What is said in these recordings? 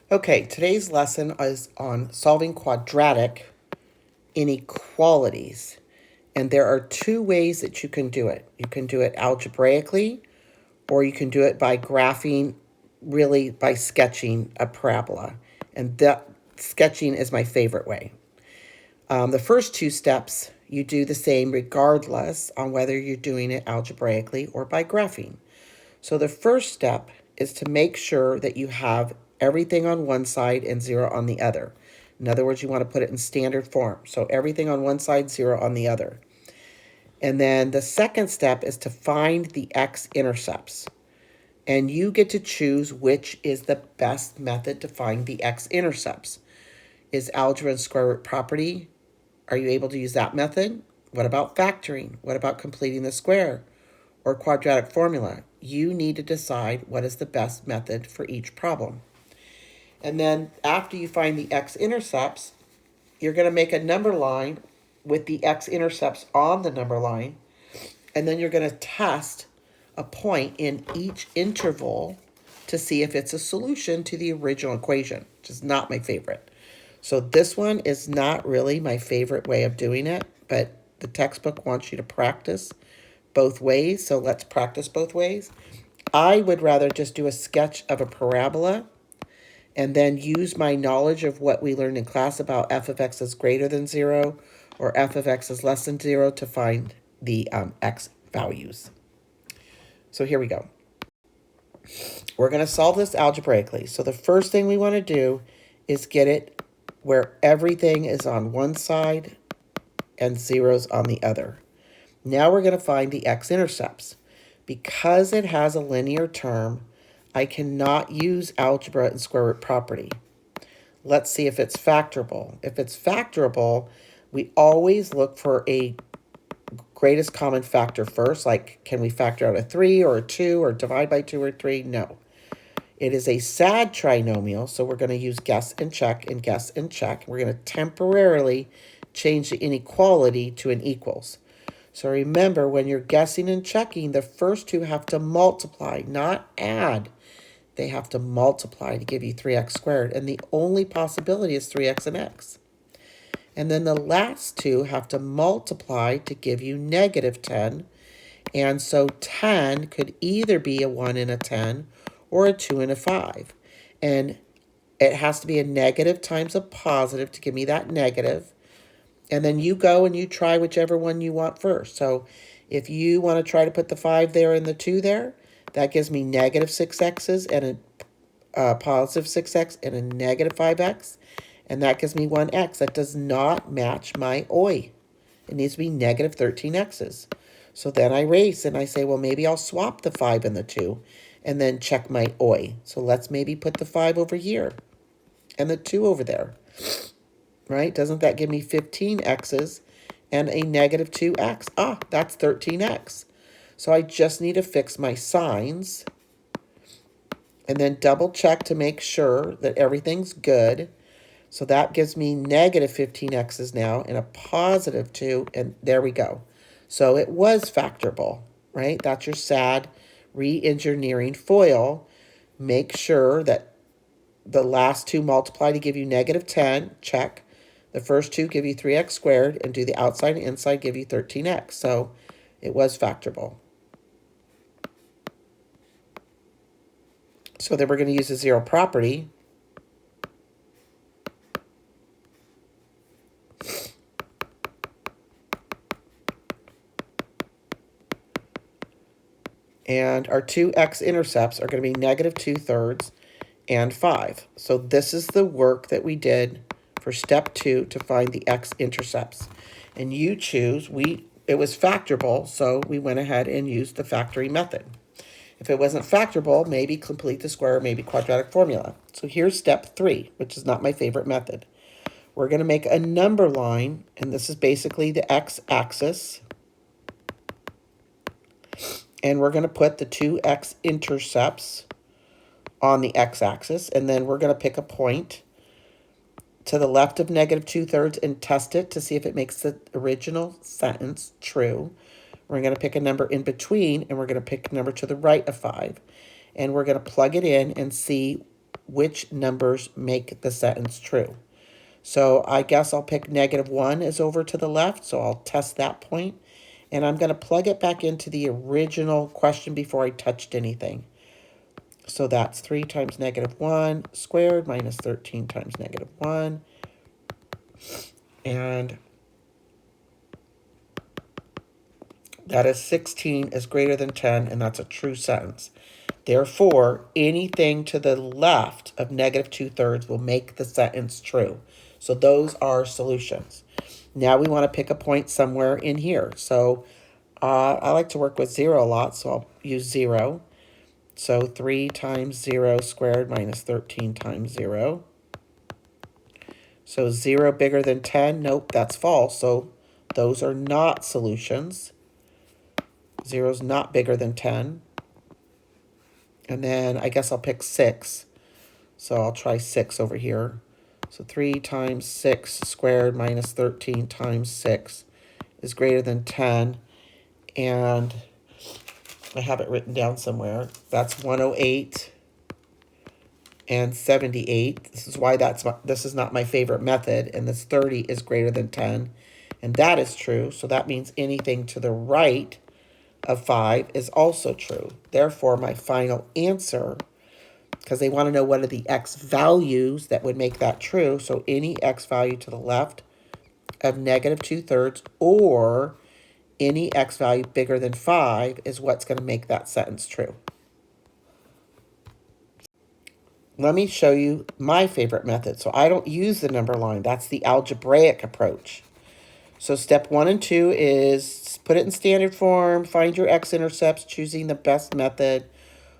Okay, today's lesson is on solving quadratic inequalities. And there are two ways that you can do it. You can do it algebraically, or you can do it by graphing, really by sketching a parabola. And that sketching is my favorite way. The first two steps, you do the same regardless on whether you're doing it algebraically or by graphing. So the first step is to make sure that you have everything on one side and zero on the other. In other words, you want to put it in standard form. So everything on one side, zero on the other. And then the second step is to find the x-intercepts. And you get to choose which is the best method to find the x-intercepts. Is algebra and square root property? Are you able to use that method? What about factoring? What about completing the square or quadratic formula? You need to decide what is the best method for each problem. And then after you find the x-intercepts, you're going to make a number line with the x-intercepts on the number line. And then you're going to test a point in each interval to see if it's a solution to the original equation, which is not my favorite. So this one is not really my favorite way of doing it, but the textbook wants you to practice both ways. So let's practice both ways. I would rather just do a sketch of a parabola and then use my knowledge of what we learned in class about f of x is greater than 0 or f of x is less than 0 to find the x values. So here we go. We're going to solve this algebraically. So the first thing we want to do is get it where everything is on one side and zeros on the other. Now we're going to find the x-intercepts. Because it has a linear term, I cannot use algebra and square root property. Let's see if it's factorable. If it's factorable, we always look for a greatest common factor first, like can we factor out a 3 or a 2 or divide by 2 or 3? No. It is a sad trinomial, so we're going to use guess and check and guess and check. We're going to temporarily change the inequality to an equals. So remember, when you're guessing and checking, the first two have to multiply, not add. They have to multiply to give you 3x squared, and the only possibility is 3x and x. And then the last two have to multiply to give you negative 10, and so 10 could either be a 1 and a 10 or a 2 and a 5. And it has to be a negative times a positive to give me that negative. And then you go and you try whichever one you want first. So if you want to try to put the 5 there and the 2 there, that gives me negative 6x's and a positive 6x and a negative 5x. And that gives me 1x. That does not match my OI. It needs to be negative 13x's. So then I race and I say, well, maybe I'll swap the 5 and the 2 and then check my OI. So let's maybe put the 5 over here and the 2 over there. Right? Doesn't that give me 15x's and a negative 2x? Ah, that's 13x. So I just need to fix my signs and then double check to make sure that everything's good. So that gives me negative 15x's now and a positive 2, and there we go. So it was factorable, right? That's your sad re-engineering FOIL. Make sure that the last two multiply to give you negative 10, check. The first two give you 3x squared, and do the outside and inside give you 13x. So it was factorable. So then we're going to use the zero property. And our two x-intercepts are going to be negative 2/3 and 5. So this is the work that we did for step 2 to find the x-intercepts. And you choose, it was factorable, so we went ahead and used the factoring method. If it wasn't factorable, maybe complete the square, maybe quadratic formula. So here's step 3, which is not my favorite method. We're going to make a number line, and this is basically the x-axis. And we're going to put the two x-intercepts on the x-axis, and then we're going to pick a point to the left of negative 2/3 and test it to see if it makes the original sentence true. We're going to pick a number in between, and we're going to pick a number to the right of 5. And we're going to plug it in and see which numbers make the sentence true. So I guess I'll pick -1 is over to the left, so I'll test that point. And I'm going to plug it back into the original question before I touched anything. So that's 3 times -1 squared minus 13 times -1. And that is 16 is greater than 10, and that's a true sentence. Therefore, anything to the left of -2/3 will make the sentence true. So those are solutions. Now we want to pick a point somewhere in here. So I like to work with 0 a lot, so I'll use 0. So 3 times 0 squared minus 13 times 0. So 0 bigger than 10? Nope, that's false. So those are not solutions. 0 is not bigger than 10. And then I guess I'll pick 6. So I'll try 6 over here. So 3 times 6 squared minus 13 times 6 is greater than 10. And I have it written down somewhere. That's 108 and 78. This is why this is not my favorite method. And this 30 is greater than 10. And that is true. So that means anything to the right of 5 is also true. Therefore, my final answer, because they want to know what are the x values that would make that true. So any x value to the left of -2/3 or any x value bigger than 5 is what's going to make that sentence true. Let me show you my favorite method. So I don't use the number line. That's the algebraic approach. So step 1 and 2 is put it in standard form, find your x-intercepts, choosing the best method.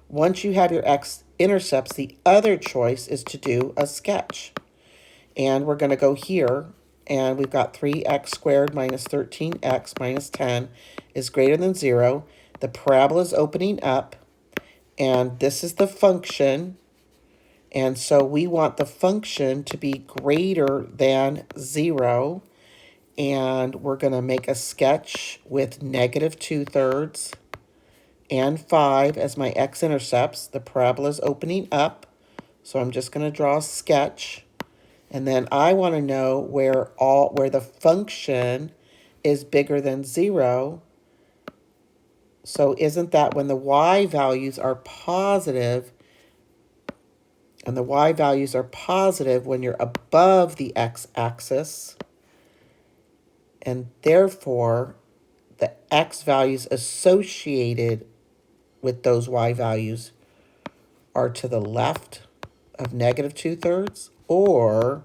Once you have your x-intercepts, the other choice is to do a sketch. And we're going to go here, and we've got 3x squared minus 13x minus 10 is greater than 0. The parabola is opening up, and this is the function. And so we want the function to be greater than 0. And we're going to make a sketch with -2/3 and 5 as my x-intercepts. The parabola is opening up, so I'm just going to draw a sketch. And then I want to know where the function is bigger than 0. So isn't that when the y values are positive? And the y values are positive when you're above the x-axis. And therefore, the x values associated with those y values are to the left of -2/3 or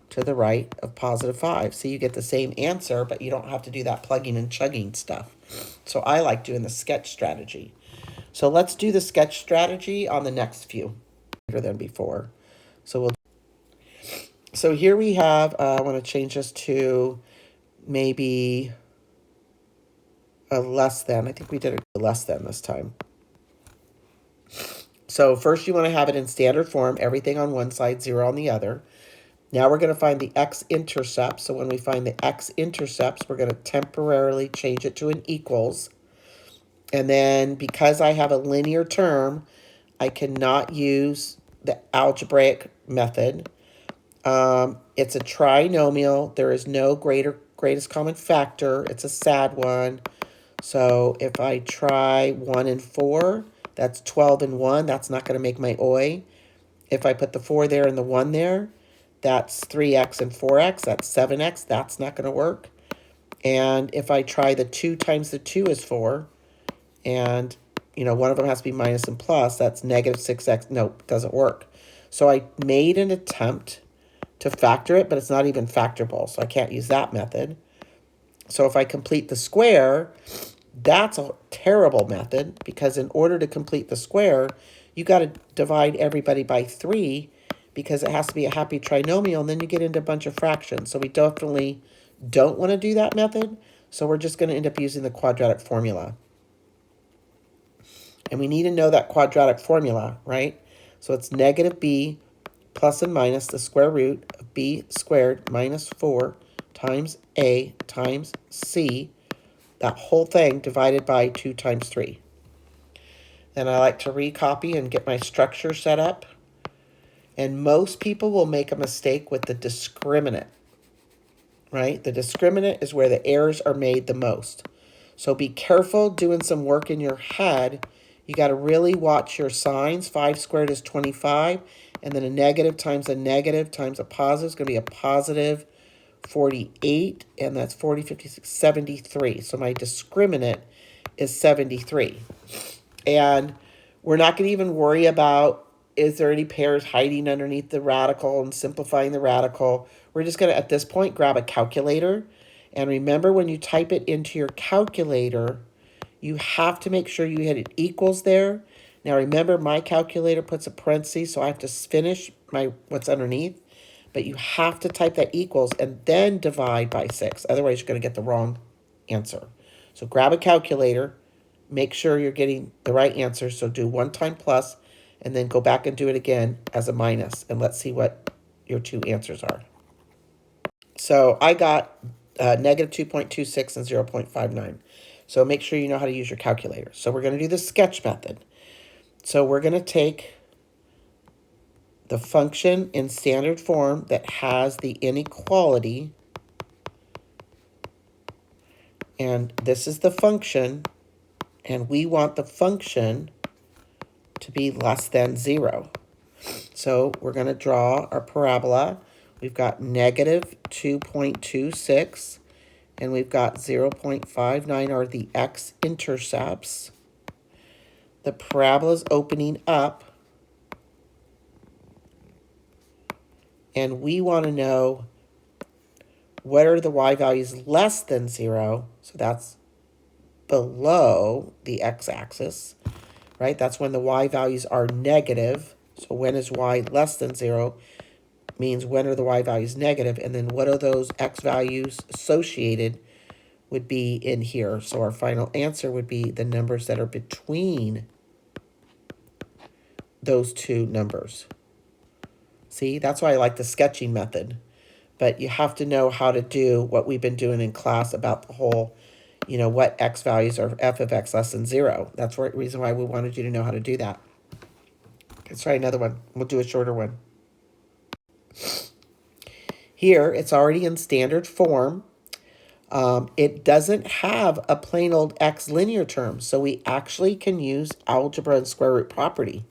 to the right of +5. So you get the same answer, but you don't have to do that plugging and chugging stuff. So I like doing the sketch strategy. So let's do the sketch strategy on the next few than before. So here we have, I want to change this to maybe a less than. I think we did a less than this time. So first you want to have it in standard form, everything on one side, 0 on the other. Now we're going to find the x-intercept. So when we find the x-intercepts, we're going to temporarily change it to an equals. And then because I have a linear term, I cannot use the algebraic method. It's a trinomial. There is no greatest common factor. It's a sad one. So if I try 1 and 4, that's 12 and 1. That's not going to make my OI. If I put the 4 there and the 1 there, that's 3x and 4x. That's 7x. That's not going to work. And if I try the 2 times the 2 is 4, and one of them has to be minus and plus, that's -6x. Nope, doesn't work. So I made an attempt to factor it, but it's not even factorable, so I can't use that method. So if I complete the square, that's a terrible method, because in order to complete the square, you got to divide everybody by 3, because it has to be a happy trinomial, and then you get into a bunch of fractions. So we definitely don't want to do that method, so we're just going to end up using the quadratic formula. And we need to know that quadratic formula, right? So it's -b plus and minus the square root of b squared minus 4 times a times c, that whole thing divided by 2 times 3. Then I like to recopy and get my structure set up. And most people will make a mistake with the discriminant, right? The discriminant is where the errors are made the most. So be careful doing some work in your head. You got to really watch your signs. 5 squared is 25. And then a negative times a negative times a positive is going to be a positive 48. And that's 40, 56, 73. So my discriminant is 73. And we're not going to even worry about, is there any pairs hiding underneath the radical and simplifying the radical. We're just going to, at this point, grab a calculator. And remember, when you type it into your calculator, you have to make sure you hit it equals there. Now, remember, my calculator puts a parenthesis, so I have to finish my what's underneath. But you have to type that equals and then divide by 6. Otherwise, you're going to get the wrong answer. So grab a calculator. Make sure you're getting the right answer. So do 1 time plus, and then go back and do it again as a minus. And let's see what your two answers are. So I got negative 2.26 and 0.59. So make sure you know how to use your calculator. So we're going to do the sketch method. So we're going to take the function in standard form that has the inequality. And this is the function. And we want the function to be less than 0. So we're going to draw our parabola. We've got negative 2.26, and we've got 0.59 are the x-intercepts. The parabola is opening up, and we want to know what are the y values less than 0. So that's below the x-axis, right? That's when the y values are negative. So when is y less than 0? Means when are the y values negative, and then what are those x values associated would be in here. So our final answer would be the numbers that are between those two numbers. See, that's why I like the sketching method. But you have to know how to do what we've been doing in class about the whole, what x values are f of x less than 0. That's the reason why we wanted you to know how to do that. Let's try another one. We'll do a shorter one. Here, it's already in standard form. It doesn't have a plain old x linear term, so we actually can use algebra and square root property.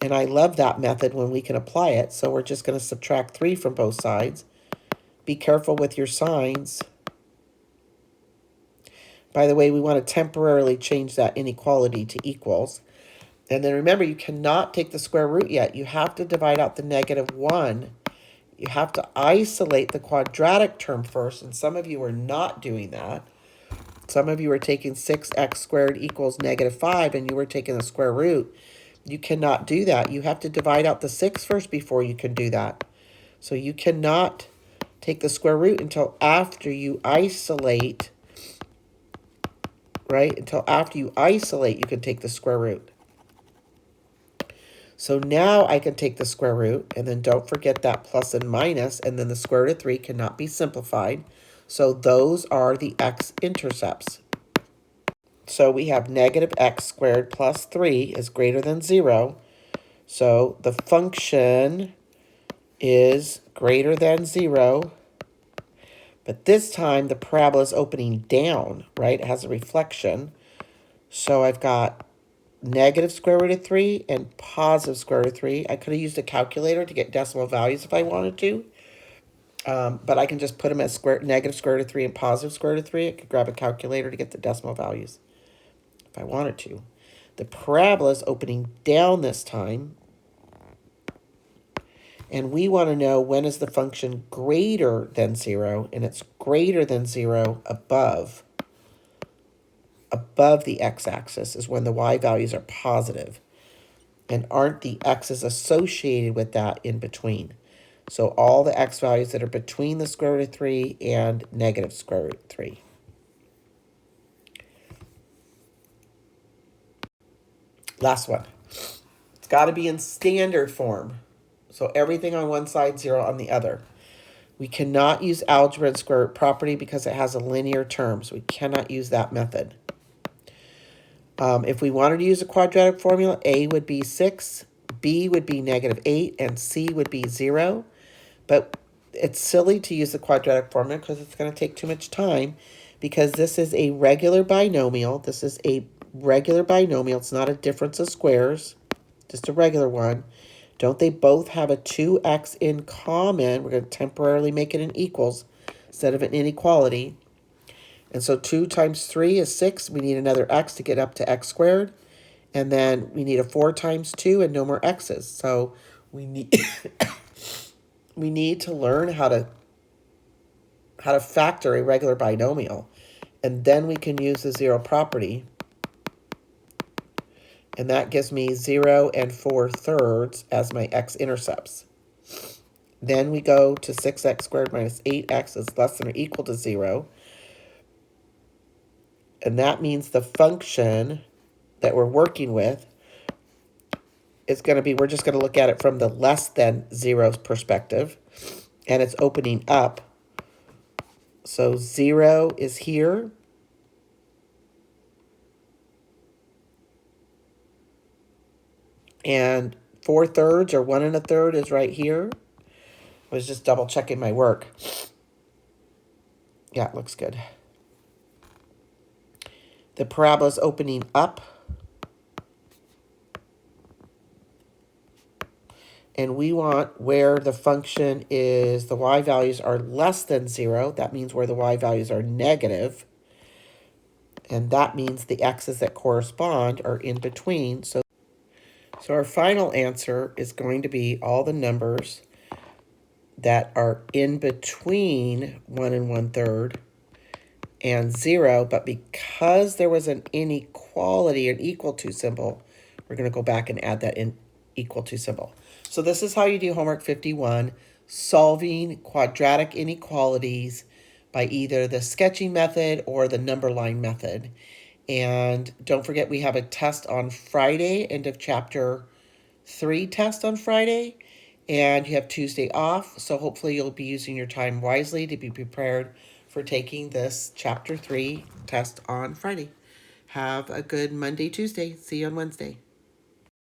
And I love that method when we can apply it. So we're just going to subtract 3 from both sides. Be careful with your signs. By the way, we want to temporarily change that inequality to equals. And then remember, you cannot take the square root yet. You have to divide out the negative 1. You have to isolate the quadratic term first, and some of you are not doing that. Some of you are taking 6x squared equals negative 5, and you were taking the square root. You cannot do that. You have to divide out the 6 first before you can do that. So you cannot take the square root until after you isolate, right? Until after you isolate, you can take the square root. So now I can take the square root, and then don't forget that plus and minus, and then the square root of 3 cannot be simplified. So those are the x-intercepts. So we have negative x squared plus 3 is greater than 0. So the function is greater than 0. But this time the parabola is opening down, right? It has a reflection. So I've got negative square root of 3 and positive square root of 3. I could have used a calculator to get decimal values if I wanted to. But I can just put them as negative square root of 3 and positive square root of 3. I could grab a calculator to get the decimal values if I wanted to. The parabola is opening down this time. And we want to know when is the function greater than 0, and it's greater than 0 above the x-axis is when the y values are positive. And aren't the x's associated with that in between? So all the x values that are between the square root of 3 and negative square root of 3. Last one. It's got to be in standard form. So everything on one side, 0 on the other. We cannot use algebra and square root property because it has a linear term. So we cannot use that method. If we wanted to use a quadratic formula, a would be 6, B would be -8, and C would be 0. But it's silly to use the quadratic formula because it's going to take too much time, because this is a regular binomial. This is a regular binomial. It's not a difference of squares, just a regular one. Don't they both have a 2x in common? We're going to temporarily make it an equals instead of an inequality. And so 2 times 3 is 6. We need another x to get up to x squared. And then we need a 4 times 2 and no more x's. So we need we need to learn how to factor a regular binomial. And then we can use the 0 property. And that gives me 0 and 4/3 as my x-intercepts. Then we go to 6x squared minus 8x is less than or equal to 0. And that means the function that we're working with is going to be, we're just going to look at it from the less than 0 perspective. And it's opening up. So 0 is here. And 4/3 or 1 1/3 is right here. I was just double checking my work. Yeah, it looks good. The parabola is opening up. And we want where the function is, the y values are less than 0. That means where the y values are negative. And that means the x's that correspond are in between. So our final answer is going to be all the numbers that are in between 1 and 1/3 and 0. But because there was an inequality, an equal to symbol, we're going to go back and add that in equal to symbol. So this is how you do homework 51, solving quadratic inequalities by either the sketching method or the number line method. And don't forget, we have a test on Friday, end of chapter 3 test on Friday, and you have Tuesday off. So hopefully you'll be using your time wisely to be prepared for taking this chapter 3 test on Friday. Have a good Monday, Tuesday. See you on Wednesday.